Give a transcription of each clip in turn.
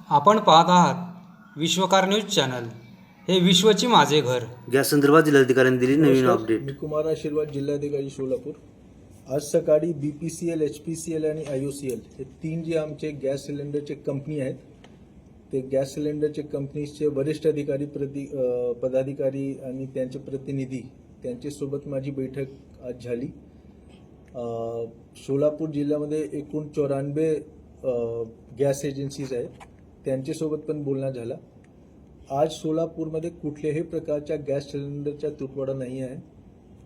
आपण पाहत आहात विश्वकार न्यूज चॅनल. हे विश्वची माझे घर. गॅस संदर्भात जिल्हाधिकाऱ्यांनी दिली नवीन नमस्कार, अपडेट. मी कुमार आशीर्वाद, जिल्हाधिकारी सोलापूर. आज सकाळी BPCL, HPCL आणि IOCL हे तीन जे आमचे गॅस सिलेंडरचे कंपनी आहेत, ते गॅस सिलेंडरचे कंपनीचे वरिष्ठ अधिकारी, पदाधिकारी आणि त्यांचे प्रतिनिधी त्यांच्यासोबत माझी बैठक आज झाली. सोलापूर जिल्ह्यामध्ये एकूण 94 गॅस एजन्सीज आहेत, त्यांच्यासोबत पण बोलणं झाला. आज सोलापूरमध्ये कुठल्याही प्रकारच्या गॅस सिलेंडरचा तुटवडा नाही आहे.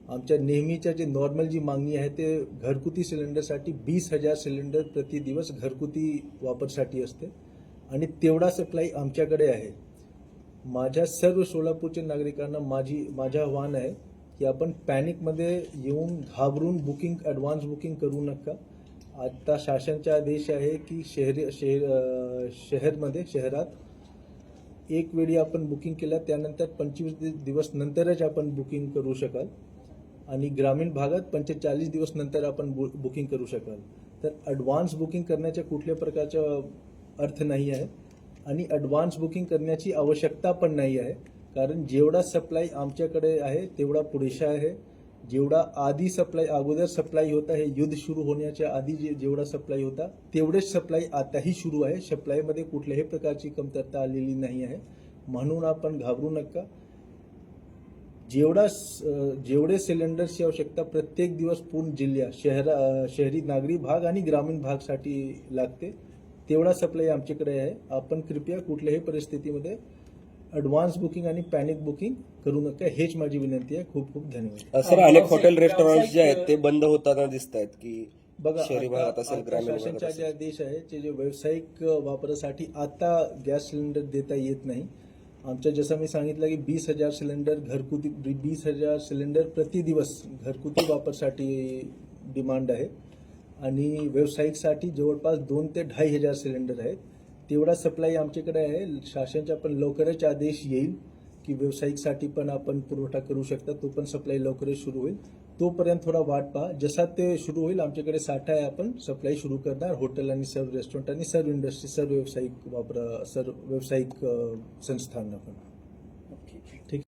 आमच्या नेहमीच्या जे नॉर्मल जी मागणी आहे ते घरगुती सिलेंडरसाठी 20,000 सिलेंडर प्रति दिवस घरगुती वापरसाठी असते आणि तेवढा सप्लाय आमच्याकडे आहे. माझ्या सर्व सोलापूरच्या नागरिकांना माझं आव्हान आहे की आपण पॅनिकमध्ये येऊन घाबरून ॲडव्हान्स बुकिंग करू नका. आता शासनाचा आदेश आहे की शहरात एक वेळी आपण बुकिंग केलं त्यानंतर 25 दिवस नंतरच आपण बुकिंग करू शकाल आणि ग्रामीण भागात 45 दिवस नंतर आपण बुकिंग करू शकाल. तर ॲडव्हान्स बुकिंग करण्याच्या कुठल्या प्रकारचा अर्थ नाही आहे आणि ॲडव्हान्स बुकिंग करण्याची आवश्यकता पण नाही आहे, कारण जेवढा सप्लाय आमच्याकडे आहे तेवढा पुरेसा आहे. जेवढा आधी अगोदर सप्लाय होता, हे युद्ध सुरू होण्याच्या आधी जेवढा सप्लाय होता तेवढेच सप्लाय आताही सुरू आहे. सप्लायमध्ये कुठल्याही प्रकारची कमतरता आलेली नाही आहे, म्हणून आपण घाबरू नका. जेवढे सिलेंडर्सची आवश्यकता प्रत्येक दिवस पूर्ण शहरी नागरी भाग आणि ग्रामीण भागसाठी लागते, तेवढा सप्लाय आमच्याकडे आहे. आपण कृपया कुठल्याही परिस्थितीमध्ये ॲडव्हान्स बुकिंग आणि पॅनिक बुकिंग करू नका, हेच माझी विनंती आहे. खूप खूप धन्यवाद. सर, अनेक हॉटेल रेस्टॉरंट जे आहेत ते बंद होताना दिसत आहेत की बघा, शहरी भागात असेल, ग्रामीण भागात शासनाचे जे असेल. आदेश आहे ते जे व्यावसायिक वापरासाठी आता गॅस सिलेंडर देता येत नाही. आमच्या जसं मी सांगितलं की 20,000 सिलेंडर घरगुती 20,000 सिलेंडर प्रति दिवस घरगुती वापरासाठी डिमांड आहे आणि व्यावसायिकसाठी जवळपास 2 ते 2,500 सिलेंडर आहेत. तेवढा सप्लाय आमच्याकडे आहे. शासनाचा पण लवकरच आदेश येईल की व्यावसायिकसाठी पण आपण पुरवठा करू शकता, तो पण सप्लाय लवकरच सुरू होईल. तोपर्यंत थोडा वाट पहा. जसा ते सुरू होईल आमच्याकडे साठा आहे, आपण सप्लाय सुरू करणार. हॉटेल आणि सर्व रेस्टॉरंट आणि सर्व इंडस्ट्री, सर्व व्यावसायिक संस्थांना पण. ठीक.